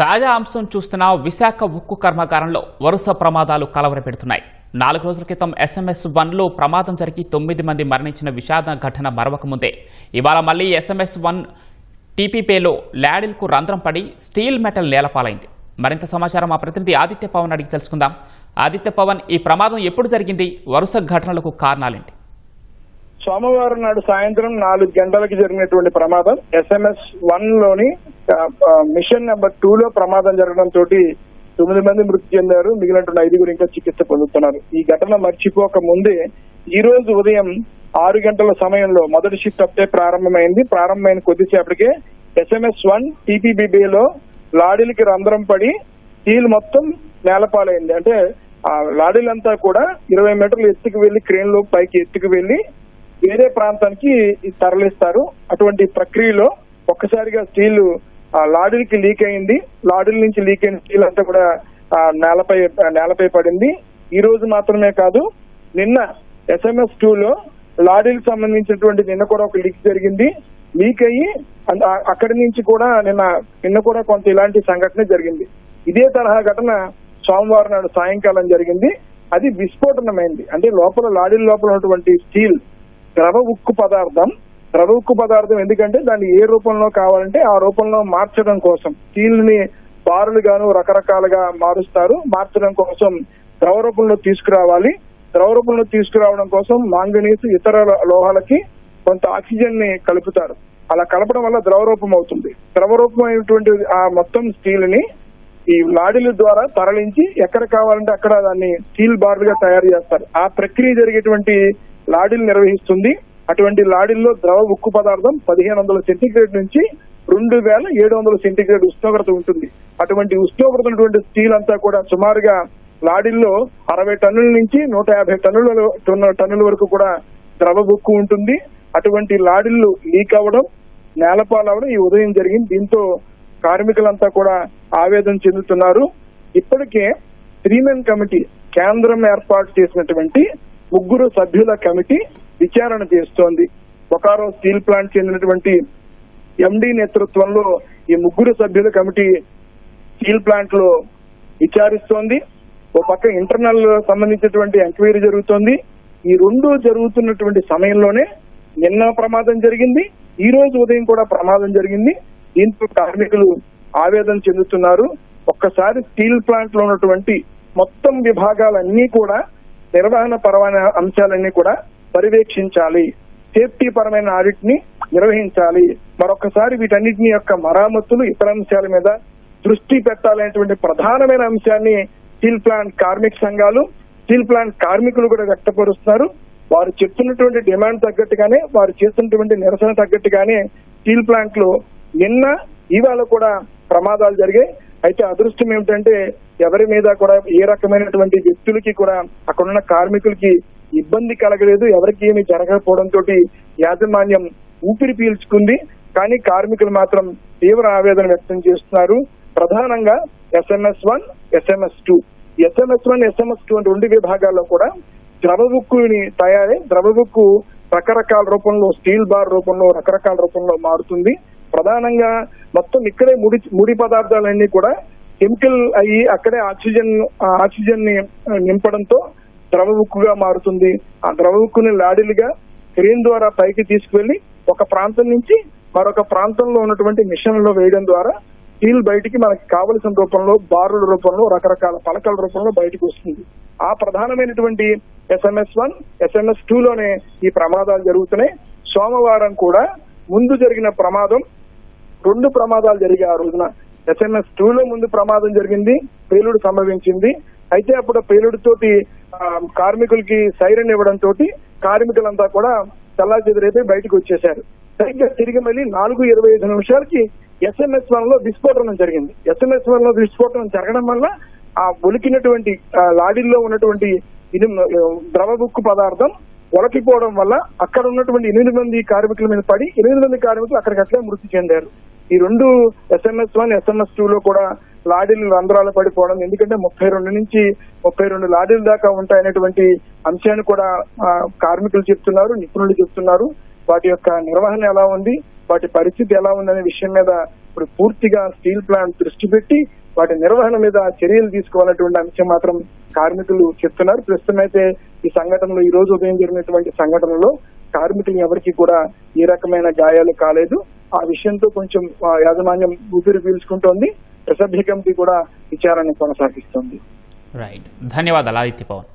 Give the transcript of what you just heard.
తాజా అంశం చూస్తున్న విశాఖ ఉక్కు కర్మాగారంలో వరుస ప్రమాదాలు కలవరపెడుతున్నాయి. 4 రోజుల క్రితం SMS-1లో ప్రమాదం జరిగి 9 మంది మరణించిన విషాద ఘటన మరవక ముందే ఇవాళ మళ్లీ SMS-1 TPPలో ల్యాడిల్కు రంధ్రం పడి స్టీల్ మెటల్ నేలపాలైంది. మరింత సమాచారం మా ప్రతినిధి ఆదిత్య పవన్ అడిగి తెలుసుకుందాం. ఆదిత్య పవన్, ఈ ప్రమాదం ఎప్పుడు జరిగింది? వరుస ఘటనలకు కారణాలేంటి? సోమవారం నాడు సాయంత్రం 4 గంటలకు జరిగినటువంటి ప్రమాదం SMS-1లోని మిషన్ నెంబర్ 2లో ప్రమాదం జరగడంతో 9 మంది మృతి చెందారు. మిగిలినటువంటి 5 ఇంకా చికిత్స పొందుతున్నారు. ఈ ఘటన మర్చిపోక ముందే ఈ రోజు ఉదయం 6 గంటల సమయంలో మొదటి షిఫ్ట్ అప్డే ప్రారంభమైన కొద్దిసేపటికే SMS-1 TPBలో లాడీలకి రంధ్రం పడి స్టీల్ మొత్తం నేలపాలైంది. అంటే ఆ లాడీలంతా కూడా 20 మీటర్లు ఎత్తుకు వెళ్లి క్రేన్ లో పైకి ఎత్తుకు వెళ్లి వేరే ప్రాంతానికి తరలిస్తారు. అటువంటి ప్రక్రియలో ఒక్కసారిగా స్టీల్ లాడీలకి లీక్ అయింది. లాడీల నుంచి లీక్ అయిన స్టీల్ అంతా కూడా నేలపై పడింది. ఈ రోజు మాత్రమే కాదు, నిన్న SMS-2లో లాడీలకు సంబంధించినటువంటి నిన్న కూడా ఒక లీక్ జరిగింది. లీక్ అయ్యి అక్కడి నుంచి కూడా నిన్న కూడా కొంత ఇలాంటి సంఘటన జరిగింది. ఇదే తరహా ఘటన సోమవారం నాడు సాయంకాలం జరిగింది. అది విస్ఫోటనమైంది. అంటే లాడీల లోపల ఉన్నటువంటి స్టీల్ ద్రవ ఉక్కు పదార్థం ఎందుకంటే దాన్ని ఏ రూపంలో కావాలంటే ఆ రూపంలో మార్చడం కోసం స్టీల్ ని బారులు గాను రకరకాలుగా మార్చడం కోసం ద్రవ రూపంలో తీసుకురావాలి. ద్రవ రూపంలో తీసుకురావడం కోసం మాంగనీస్ ఇతర లోహాలకి కొంత ఆక్సిజన్ ని కలుపుతారు. అలా కలపడం వల్ల ద్రవరూపం అవుతుంది. ద్రవరూపం అయినటువంటి ఆ మొత్తం స్టీల్ ని ఈ లాడీల ద్వారా తరలించి ఎక్కడ కావాలంటే అక్కడ దాన్ని స్టీల్ బార్లుగా తయారు చేస్తారు. ఆ ప్రక్రియ జరిగేటువంటి లాడీలు నిర్వహిస్తుంది. అటువంటి లాడీల్లో ద్రవ ఉక్కు పదార్థం 1500 సెంటీగ్రేడ్ నుంచి 2700 సెంటీగ్రేడ్ ఉష్ణోగ్రత ఉంటుంది. అటువంటి ఉష్ణోగ్రత ఉన్నటువంటి స్టీల్ అంతా కూడా సుమారుగా లాడీల్లో 60 టన్నుల నుంచి 150 టన్నుల వరకు కూడా ద్రవ ఉక్కు ఉంటుంది. అటువంటి లాడీలు లీక్ అవ్వడం, నేలపాలవడం ఈ ఉదయం జరిగింది. దీంతో కార్మికులంతా కూడా ఆవేదన చెందుతున్నారు. ఇప్పటికే 3-మెన్ కమిటీ, కేంద్రం ఏర్పాటు చేసినటువంటి 3 సభ్యుల కమిటీ విచారణ చేస్తోంది. బొకారో స్టీల్ ప్లాంట్ చెందినటువంటి MD నేతృత్వంలో ఈ 3 సభ్యుల కమిటీ స్టీల్ ప్లాంట్ లో విచారిస్తోంది. ఓ పక్క ఇంటర్నల్ సంబంధించినటువంటి ఎంక్వైరీ జరుగుతోంది. ఈ 2 జరుగుతున్నటువంటి సమయంలోనే నిన్న ప్రమాదం జరిగింది. ఈ రోజు ఉదయం కూడా ప్రమాదం జరిగింది. దీంతో కార్మికులు ఆవేదన చెందుతున్నారు. ఒక్కసారి స్టీల్ ప్లాంట్ లో ఉన్నటువంటి మొత్తం విభాగాలన్నీ కూడా నిర్వహణ పరమైన అంశాలన్నీ కూడా పర్యవేక్షించాలి. సేఫ్టీ పరమైన ఆడిట్ ని నిర్వహించాలి. మరొకసారి వీటన్నిటిని యొక్క మరామతులు, ఇతర అంశాల మీద దృష్టి పెట్టాలనేటువంటి ప్రధానమైన అంశాన్ని స్టీల్ ప్లాంట్ కార్మిక సంఘాలు, స్టీల్ ప్లాంట్ కార్మికులు కూడా వ్యక్తపరుస్తున్నారు. వారు చెప్తున్నటువంటి డిమాండ్ తగ్గట్టుగానే, వారు చేస్తున్నటువంటి నిరసన తగ్గట్టుగానే స్టీల్ ప్లాంట్ లో నిన్న ఇవాళ కూడా ప్రమాదాలు జరిగాయి. అయితే అదృష్టం ఏమిటంటే ఎవరి మీద కూడా ఏ రకమైనటువంటి వ్యక్తులకి కూడా అక్కడున్న కార్మికులకి ఇబ్బంది కలగలేదు. ఎవరికి ఏమి జరగకపోవడంతో యాజమాన్యం ఊపిరి పీల్చుకుంది. కానీ కార్మికులు మాత్రం తీవ్ర ఆవేదన వ్యక్తం చేస్తున్నారు. ప్రధానంగా SMS-1, SMS-2 SMS-2 2 విభాగాల్లో కూడా ద్రవ ఉక్కుని ద్రవ ఉక్కు రకరకాల రూపంలో, స్టీల్ బార్ రూపంలో, రకరకాల రూపంలో మారుతుంది. ప్రధానంగా మొత్తం ఇక్కడే ముడి పదార్థాలన్నీ కూడా కెమికల్ అయ్యి అక్కడే ఆక్సిజన్ ని నింపడంతో ద్రవ ఉక్కుగా మారుతుంది. ఆ ద్రవ ఉక్కుని లాడీలుగా క్రేన్ ద్వారా పైకి తీసుకువెళ్లి ఒక ప్రాంతం నుంచి మరొక ప్రాంతంలో ఉన్నటువంటి మిషన్ లో వేయడం ద్వారా స్టీల్ బయటికి మనకి కావలసిన రూపంలో, బారుల రూపంలో, రకరకాల పలకల రూపంలో బయటకు వస్తుంది. ఆ ప్రధానమైనటువంటి SMS-1, SMS-2లోనే ఈ ప్రమాదాలు జరుగుతున్నాయి. సోమవారం కూడా ముందు జరిగిన ప్రమాదం, 2 ప్రమాదాలు జరిగాయి. ఆ రోజున SMS-2లో ముందు ప్రమాదం జరిగింది, పేలుడు సంభవించింది. అయితే అప్పుడు పేలుడు తోటి కార్మికులకి సైరన్ ఇవ్వడం తోటి కార్మికులంతా కూడా చల్లాచెదురైపోయి బయటకు వచ్చేశారు. సరిగ్గా తిరిగి మళ్ళీ 4:25 నిమిషాలకి SMS-1లో విస్ఫోటనం జరిగింది. SMS-1లో విస్ఫోటనం జరగడం వల్ల ఆ ఒలికినటువంటి లాడీల్లో ఉన్నటువంటి ద్రవ ఉక్కు పదార్థం ఒలకిపోవడం వల్ల అక్కడ ఉన్నటువంటి 8 మంది కార్మికుల మీద పడి 8 మంది కార్మికులు అక్కడికట్లే మృతి చెందారు. ఈ 2 SMS-1, SMS-2లో కూడా లాడీలు రంధ్రాలు పడిపోవడం, ఎందుకంటే 32 నుంచి 32 లాడీల దాకా ఉంటాయనేటువంటి అంశాన్ని కూడా కార్మికులు చెప్తున్నారు, నిపుణులు చెప్తున్నారు. వాటి యొక్క నిర్వహణ ఎలా ఉంది, వాటి పరిస్థితి ఎలా ఉందనే విషయం మీద ఇప్పుడు పూర్తిగా స్టీల్ ప్లాంట్ దృష్టి పెట్టి వాటి నిర్వహణ మీద చర్యలు తీసుకోవాలన్నటువంటి అంశం మాత్రం కార్మికులు చెప్తున్నారు. ప్రస్తుతం అయితే ఈ సంఘటనలో ఈ రోజు ఉదయం జరిగినటువంటి సంఘటనలో కార్మికులు ఎవరికి కూడా ఏ రకమైన గాయాలు కాలేదు. ఆ విషయంతో కొంచెం యాజమాన్యం ఊపిరి పీల్చుకుంటోంది. సభ్య కమిటీ కూడా విచారణ కొనసాగిస్తోంది. రైట్, ధన్యవాదాలు ఆదిత్య పవన్.